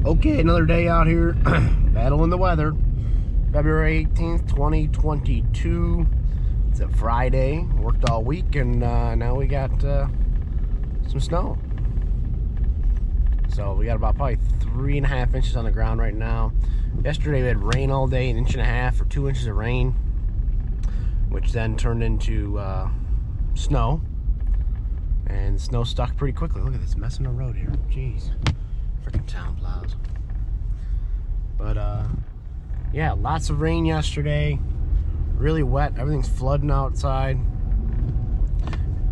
Okay, another day out here battling the weather. February 18th, 2022. It's a Friday. Worked all week and now we got some snow. So we got about probably 3.5 inches on the ground right now. Yesterday we had rain all day, 1.5 inches or 2 inches of rain, which then turned into snow. And snow stuck pretty quickly. Look at this mess in the road here. Jeez. Freaking town plows. But yeah, lots of rain yesterday. Really wet. Everything's flooding outside.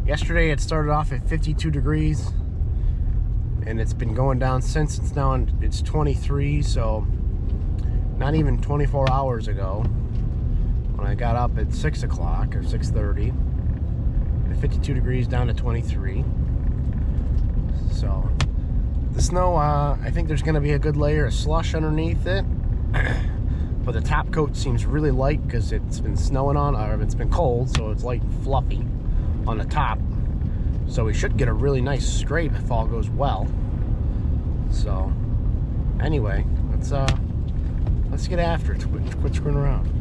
Yesterday it started off at 52 degrees. And it's been going down since. It's 23, so not even 24 hours ago when I got up at 6 o'clock or 6:30. 52 degrees down to 23. So the snow, I think there's going to be a good layer of slush underneath it. But the top coat seems really light because it's been snowing on, or it's been cold, so it's light and fluffy on the top. So we should get a really nice scrape if all goes well. So anyway, let's get after it. Quit screwing around.